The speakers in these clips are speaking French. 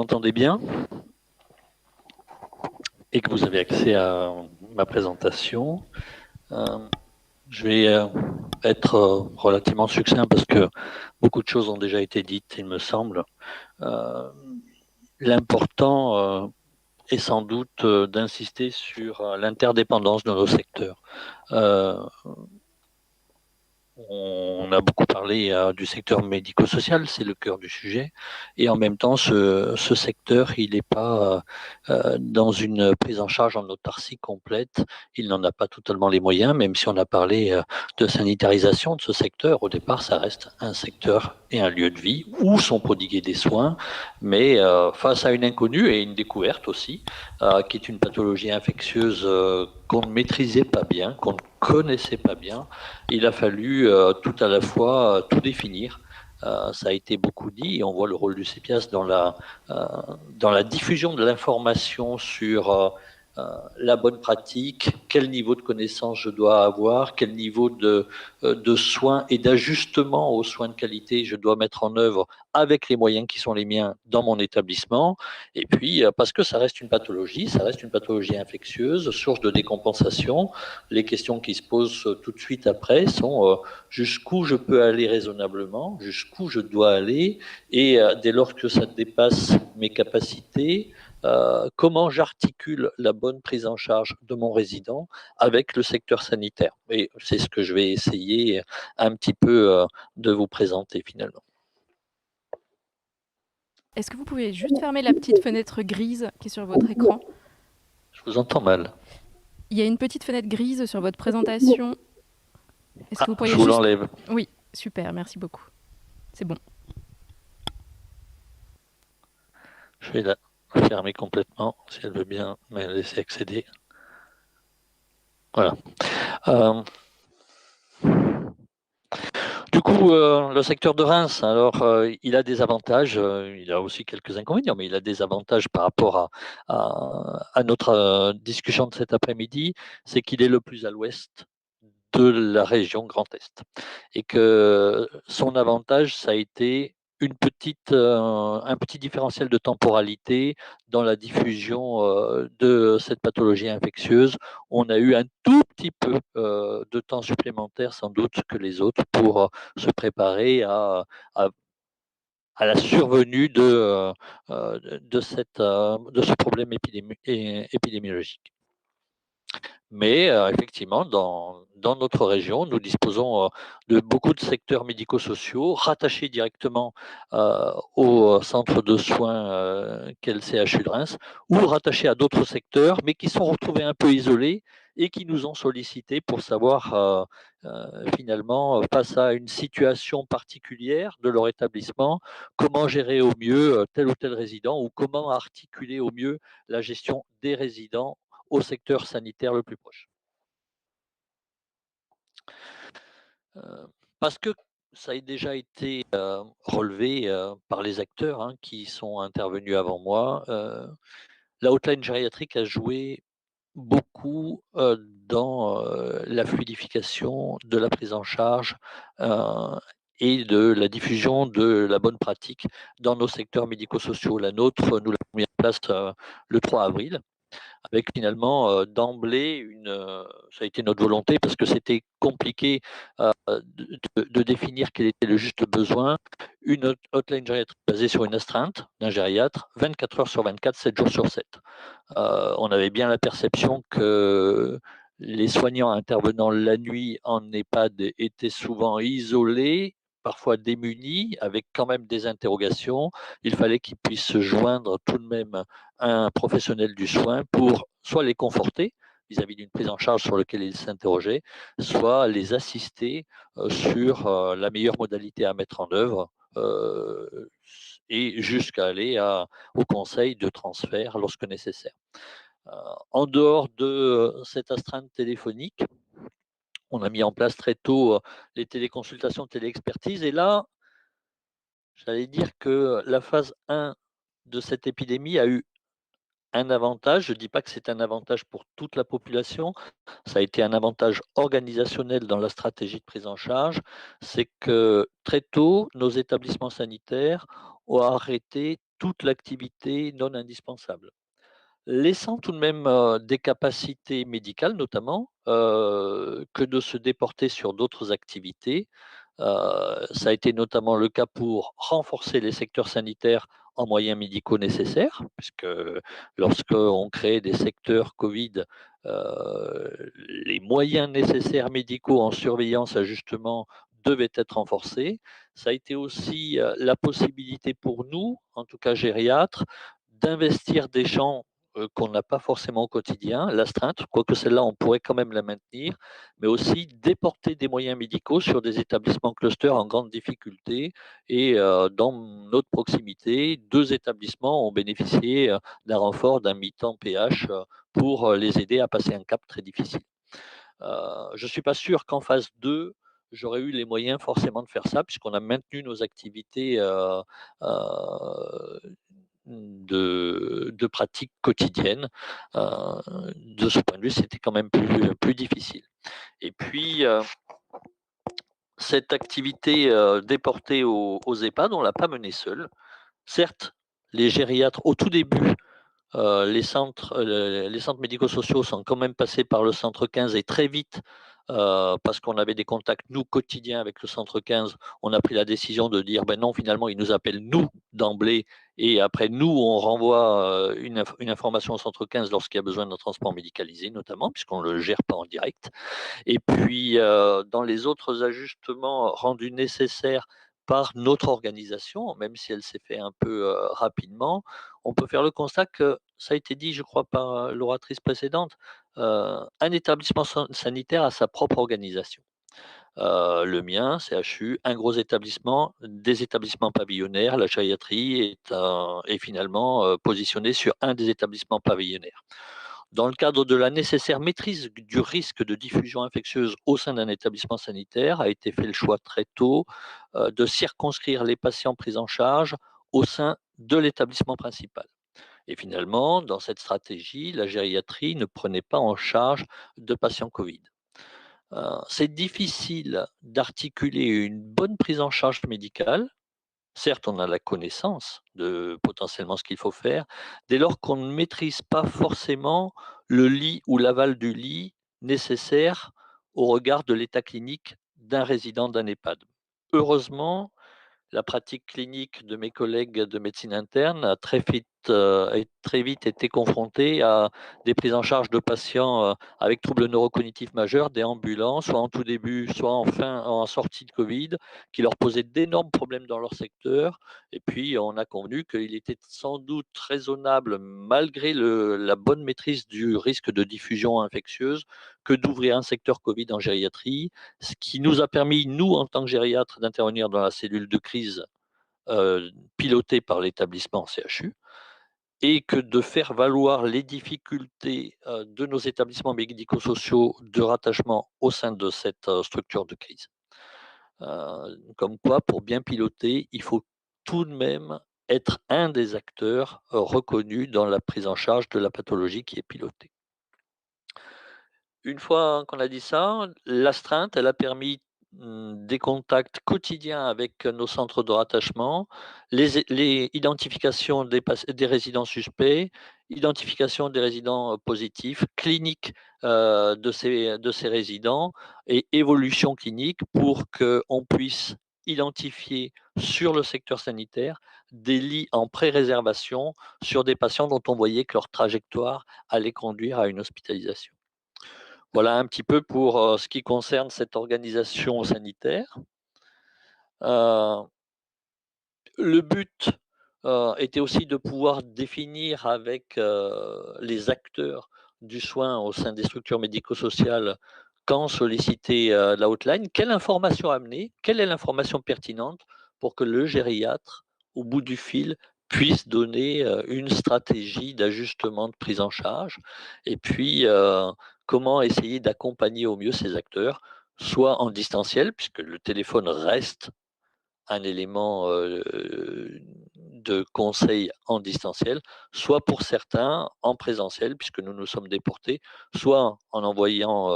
m'entendez bien et que vous avez accès à ma présentation. Je vais être relativement succinct parce que beaucoup de choses ont déjà été dites, il me semble. L'important est sans doute d'insister sur l'interdépendance de nos secteurs. On a beaucoup parlé du secteur médico-social, c'est le cœur du sujet, et en même temps, ce secteur, il n'est pas dans une prise en charge en autarcie complète, il n'en a pas totalement les moyens, même si on a parlé de sanitarisation de ce secteur, au départ, ça reste un secteur et un lieu de vie où sont prodigués des soins, mais face à une inconnue et une découverte aussi, qui est une pathologie infectieuse qu'on ne maîtrisait pas bien, qu'on ne connaissait pas bien, il a fallu tout à la fois tout définir. Ça a été beaucoup dit et on voit le rôle du CEPIAS dans la diffusion de l'information sur la bonne pratique, quel niveau de connaissance je dois avoir, quel niveau de soins et d'ajustement aux soins de qualité je dois mettre en œuvre avec les moyens qui sont les miens dans mon établissement. Et puis, parce que ça reste une pathologie infectieuse, source de décompensation, les questions qui se posent tout de suite après sont jusqu'où je peux aller raisonnablement, jusqu'où je dois aller, et dès lors que ça dépasse mes capacités, comment j'articule la bonne prise en charge de mon résident avec le secteur sanitaire. Et c'est ce que je vais essayer un petit peu de vous présenter finalement. Est-ce que vous pouvez juste fermer la petite fenêtre grise qui est sur votre écran? Je vous entends mal. Il y a une petite fenêtre grise sur votre présentation. Est-ce que vous Je pourriez vous juste... l'enlève. Oui, super, merci beaucoup. C'est bon. Je vais la fermer complètement, si elle veut bien me laisser accéder. Voilà. Du coup, le secteur de Reims, alors, il a des avantages, il a aussi quelques inconvénients, mais il a des avantages par rapport à notre discussion de cet après-midi, c'est qu'il est le plus à l'ouest de la région Grand Est. Et que son avantage, ça a été un petit différentiel de temporalité dans la diffusion de cette pathologie infectieuse. On a eu un tout petit peu de temps supplémentaire, sans doute, que les autres pour se préparer à la survenue de ce problème épidémiologique. Mais effectivement, dans notre région, nous disposons de beaucoup de secteurs médico-sociaux rattachés directement au centre de soins qu'est le CHU de Reims, ou rattachés à d'autres secteurs, mais qui sont retrouvés un peu isolés et qui nous ont sollicités pour savoir finalement, face à une situation particulière de leur établissement, comment gérer au mieux tel ou tel résident ou comment articuler au mieux la gestion des résidents au secteur sanitaire le plus proche. Parce que ça a déjà été relevé par les acteurs qui sont intervenus avant moi, la hotline gériatrique a joué beaucoup dans la fluidification de la prise en charge et de la diffusion de la bonne pratique dans nos secteurs médico-sociaux. La nôtre, nous l'avons mis en place le 3 avril. Avec finalement d'emblée ça a été notre volonté parce que c'était compliqué de définir quel était le juste besoin, une hotline gériatrique basée sur une astreinte d'un gériatre, 24 heures sur 24, 7 jours sur 7. On avait bien la perception que les soignants intervenant la nuit en EHPAD étaient souvent isolés, parfois démunis, avec quand même des interrogations. Il fallait qu'ils puissent se joindre tout de même à un professionnel du soin pour soit les conforter vis-à-vis d'une prise en charge sur laquelle ils s'interrogeaient, soit les assister sur la meilleure modalité à mettre en œuvre et jusqu'à aller au conseil de transfert lorsque nécessaire. En dehors de cette astreinte téléphonique, on a mis en place très tôt les téléconsultations, téléexpertises. Et là, j'allais dire que la phase 1 de cette épidémie a eu un avantage. Je ne dis pas que c'est un avantage pour toute la population. Ça a été un avantage organisationnel dans la stratégie de prise en charge. C'est que très tôt, nos établissements sanitaires ont arrêté toute l'activité non indispensable, laissant tout de même, des capacités médicales notamment, que de se déporter sur d'autres activités. Ça a été notamment le cas pour renforcer les secteurs sanitaires en moyens médicaux nécessaires, puisque lorsqu'on crée des secteurs Covid, les moyens nécessaires médicaux en surveillance, ajustement devaient être renforcés. Ça a été aussi, la possibilité pour nous, en tout cas gériatres, d'investir des champs, qu'on n'a pas forcément au quotidien, l'astreinte, quoique celle-là, on pourrait quand même la maintenir, mais aussi déporter des moyens médicaux sur des établissements clusters en grande difficulté. Et dans notre proximité, 2 établissements ont bénéficié, d'un renfort d'un mi-temps PH, pour, les aider à passer un cap très difficile. Je ne suis pas sûr qu'en phase 2, j'aurais eu les moyens forcément de faire ça, puisqu'on a maintenu nos activités, de pratique quotidienne. De ce point de vue, c'était quand même plus difficile. Et puis, cette activité, déportée aux EHPAD, on l'a pas menée seule. Certes, les gériatres, au tout début, les centres médico-sociaux sont quand même passés par le centre 15 et très vite, parce qu'on avait des contacts, nous, quotidiens avec le centre 15, on a pris la décision de dire: «Ben non, finalement, ils nous appellent nous, d'emblée et après nous, on renvoie, une information au centre 15 lorsqu'il y a besoin d'un transport médicalisé», notamment, puisqu'on ne le gère pas en direct. Et puis, dans les autres ajustements rendus nécessaires par notre organisation, même si elle s'est fait un peu, rapidement, on peut faire le constat que ça a été dit, je crois, par, l'oratrice précédente, un établissement sanitaire a sa propre organisation. Le mien, CHU, un gros établissement, des établissements pavillonnaires, la gériatrie est finalement, positionnée sur un des établissements pavillonnaires. Dans le cadre de la nécessaire maîtrise du risque de diffusion infectieuse au sein d'un établissement sanitaire, a été fait le choix très tôt, de circonscrire les patients pris en charge au sein de l'établissement principal. Et finalement, dans cette stratégie, la gériatrie ne prenait pas en charge de patients Covid. C'est difficile d'articuler une bonne prise en charge médicale. Certes, on a la connaissance de potentiellement ce qu'il faut faire, dès lors qu'on ne maîtrise pas forcément le lit ou l'aval du lit nécessaire au regard de l'état clinique d'un résident d'un EHPAD. Heureusement, la pratique clinique de mes collègues de médecine interne a très vite été confrontée à des prises en charge de patients, avec troubles neurocognitifs majeurs, déambulants, soit en tout début, soit en sortie de Covid, qui leur posaient d'énormes problèmes dans leur secteur. Et puis, on a convenu qu'il était sans doute raisonnable, malgré la bonne maîtrise du risque de diffusion infectieuse, que d'ouvrir un secteur Covid en gériatrie, ce qui nous a permis, nous, en tant que gériatres, d'intervenir dans la cellule de crise, pilotée par l'établissement CHU, et que de faire valoir les difficultés, de nos établissements médico-sociaux de rattachement au sein de cette, structure de crise. Comme quoi, pour bien piloter, il faut tout de même être un des acteurs, reconnus dans la prise en charge de la pathologie qui est pilotée. Une fois qu'on a dit ça, l'astreinte, elle a permis, des contacts quotidiens avec nos centres de rattachement, les identifications des résidents suspects, identification des résidents, positifs, clinique, de ces résidents et évolution clinique pour qu'on puisse identifier sur le secteur sanitaire des lits en pré-réservation sur des patients dont on voyait que leur trajectoire allait conduire à une hospitalisation. Voilà un petit peu pour, ce qui concerne cette organisation sanitaire. Heu, le but, était aussi de pouvoir définir avec, les acteurs du soin au sein des structures médico-sociales, quand solliciter, la hotline, quelle information amener? Quelle est l'information pertinente pour que le gériatre, au bout du fil, puisse donner, une stratégie d'ajustement de prise en charge? Et puis, comment essayer d'accompagner au mieux ces acteurs, soit en distanciel, puisque le téléphone reste un élément, de conseil en distanciel, soit pour certains en présentiel puisque nous nous sommes déportés, soit en envoyant,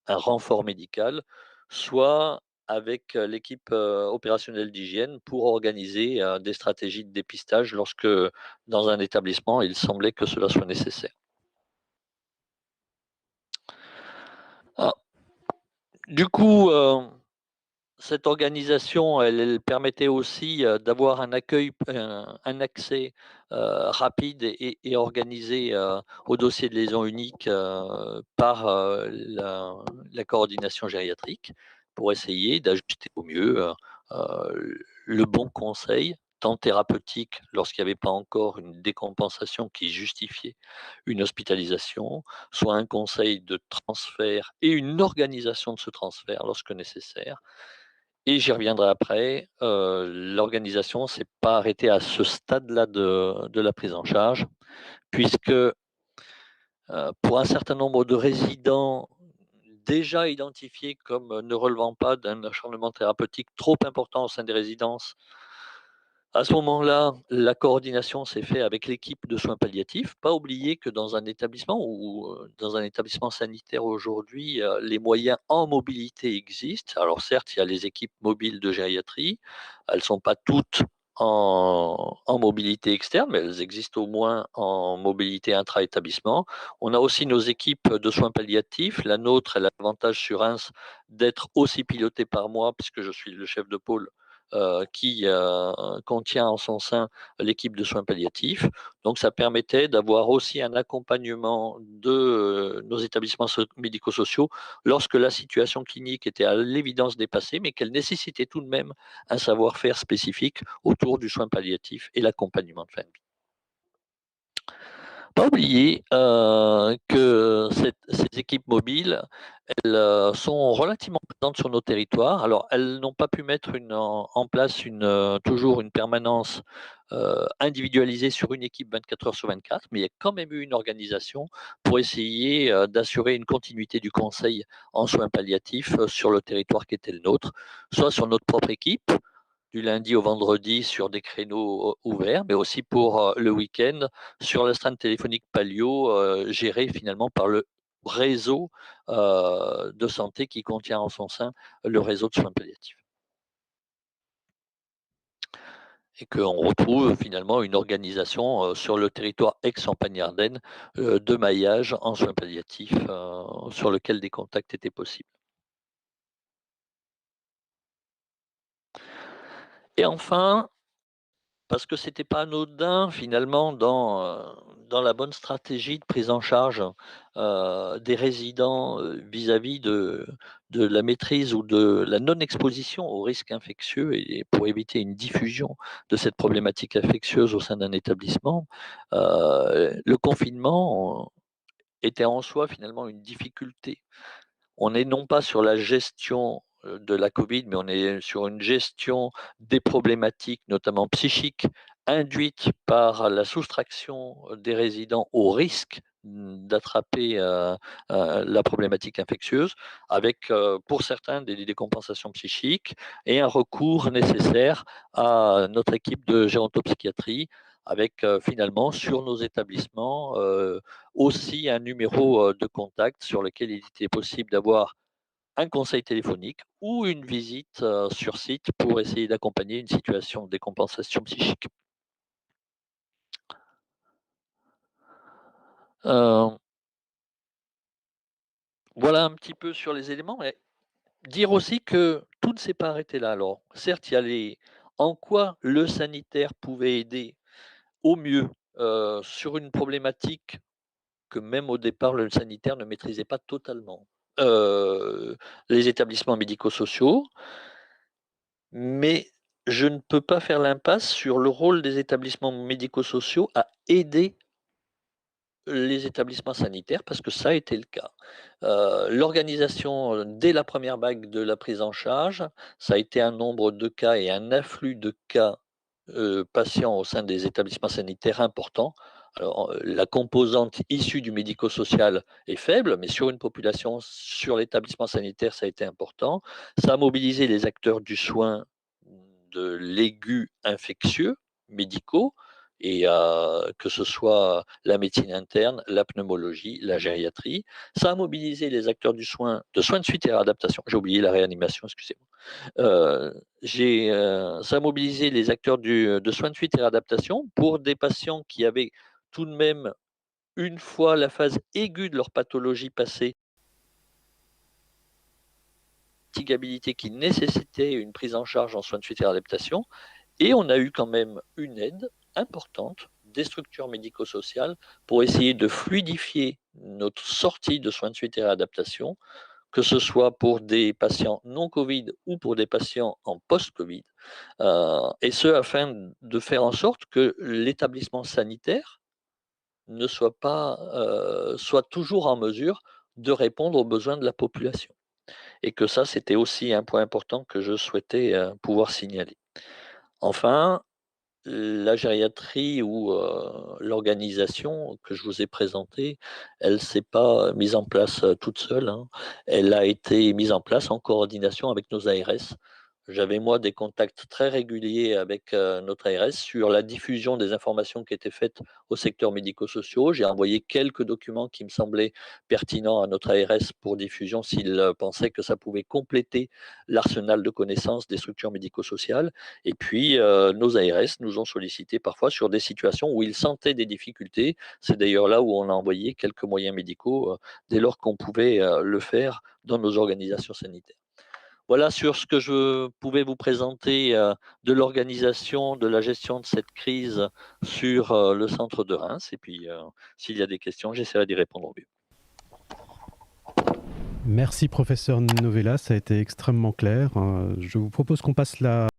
un renfort médical, soit avec l'équipe opérationnelle d'hygiène pour organiser des stratégies de dépistage lorsque dans un établissement il semblait que cela soit nécessaire. Ah, du coup, cette organisation, elle permettait aussi d'avoir un accueil, un accès rapide et organisé au dossier de liaison unique par la coordination gériatrique pour essayer d'ajuster au mieux le bon conseil, tant thérapeutique lorsqu'il n'y avait pas encore une décompensation qui justifiait une hospitalisation, soit un conseil de transfert et une organisation de ce transfert lorsque nécessaire. Et j'y reviendrai après, l'organisation s'est pas arrêtée à ce stade-là de la prise en charge, puisque, pour un certain nombre de résidents déjà identifiés comme ne relevant pas d'un acharnement thérapeutique trop important au sein des résidences, à ce moment-là, la coordination s'est faite avec l'équipe de soins palliatifs. Pas oublier que dans un établissement ou dans un établissement sanitaire aujourd'hui, les moyens en mobilité existent. Alors certes, il y a les équipes mobiles de gériatrie. Elles ne sont pas toutes en mobilité externe, mais elles existent au moins en mobilité intra-établissement. On a aussi nos équipes de soins palliatifs. La nôtre, elle a l'avantage sur Reims d'être aussi pilotée par moi, puisque je suis le chef de pôle qui contient en son sein l'équipe de soins palliatifs. Donc ça permettait d'avoir aussi un accompagnement de nos établissements médico-sociaux lorsque la situation clinique était à l'évidence dépassée, mais qu'elle nécessitait tout de même un savoir-faire spécifique autour du soin palliatif et l'accompagnement de fin de vie. Pas oublier que ces équipes mobiles, elles sont relativement présentes sur nos territoires. Alors, elles n'ont pas pu mettre en place toujours une permanence individualisée sur une équipe 24 heures sur 24, mais il y a quand même eu une organisation pour essayer d'assurer une continuité du conseil en soins palliatifs sur le territoire qui était le nôtre, soit sur notre propre équipe, du lundi au vendredi sur des créneaux ouverts, mais aussi pour le week-end sur l'astreinte téléphonique Palio, gérée finalement par le réseau de santé qui contient en son sein le réseau de soins palliatifs. Et qu'on retrouve finalement une organisation sur le territoire ex-Champagne-Ardenne de maillage en soins palliatifs sur lequel des contacts étaient possibles. Et enfin, parce que c'était pas anodin finalement dans la bonne stratégie de prise en charge des résidents vis-à-vis de la maîtrise ou de la non-exposition aux risques infectieux et pour éviter une diffusion de cette problématique infectieuse au sein d'un établissement. Le confinement était en soi finalement une difficulté. On est non pas sur la gestion de la Covid, mais on est sur une gestion des problématiques, notamment psychiques, induites par la soustraction des résidents au risque d'attraper la problématique infectieuse, avec pour certains des décompensations psychiques et un recours nécessaire à notre équipe de gérontopsychiatrie, avec finalement sur nos établissements aussi un numéro de contact sur lequel il était possible d'avoir un conseil téléphonique ou une visite sur site pour essayer d'accompagner une situation de décompensation psychique. Euh, voilà un petit peu sur les éléments. Et dire aussi que tout ne s'est pas arrêté là. Alors, certes, il y a en quoi le sanitaire pouvait aider au mieux sur une problématique que même au départ, le sanitaire ne maîtrisait pas totalement. Les établissements médico-sociaux, mais je ne peux pas faire l'impasse sur le rôle des établissements médico-sociaux à aider les établissements sanitaires, parce que ça a été le cas. L'organisation, dès la première vague de la prise en charge, ça a été un nombre de cas et un afflux de cas patients au sein des établissements sanitaires importants. Alors, la composante issue du médico-social est faible, mais sur une population, sur l'établissement sanitaire, ça a été important. Ça a mobilisé les acteurs du soin de l'aigu infectieux médicaux, et que ce soit la médecine interne, la pneumologie, la gériatrie. Ça a mobilisé les acteurs du soin, de soins de suite et réadaptation. J'ai oublié la réanimation, excusez-moi. Ça a mobilisé les acteurs de soins de suite et réadaptation pour des patients qui avaient tout de même, une fois la phase aiguë de leur pathologie passée, fatigabilité qui nécessitait une prise en charge en soins de suite et réadaptation. Et on a eu quand même une aide importante des structures médico-sociales pour essayer de fluidifier notre sortie de soins de suite et réadaptation, que ce soit pour des patients non Covid ou pour des patients en post-Covid, et ce afin de faire en sorte que l'établissement sanitaire ne soit pas, soit toujours en mesure de répondre aux besoins de la population. Et que ça, c'était aussi un point important que je souhaitais pouvoir signaler. Enfin, la gériatrie ou l'organisation que je vous ai présentée, elle s'est pas mise en place, toute seule, hein. Elle a été mise en place en coordination avec nos ARS. J'avais moi des contacts très réguliers avec, notre ARS sur la diffusion des informations qui étaient faites au secteur médico-sociaux. J'ai envoyé quelques documents qui me semblaient pertinents à notre ARS pour diffusion s'il, pensait que ça pouvait compléter l'arsenal de connaissances des structures médico-sociales. Et puis, nos ARS nous ont sollicité parfois sur des situations où ils sentaient des difficultés. C'est d'ailleurs là où on a envoyé quelques moyens médicaux, dès lors qu'on pouvait, le faire dans nos organisations sanitaires. Voilà sur ce que je pouvais vous présenter, de l'organisation, de la gestion de cette crise sur, le centre de Reims et puis, s'il y a des questions, j'essaierai d'y répondre au mieux. Merci professeur Novella, ça a été extrêmement clair. Je vous propose qu'on passe la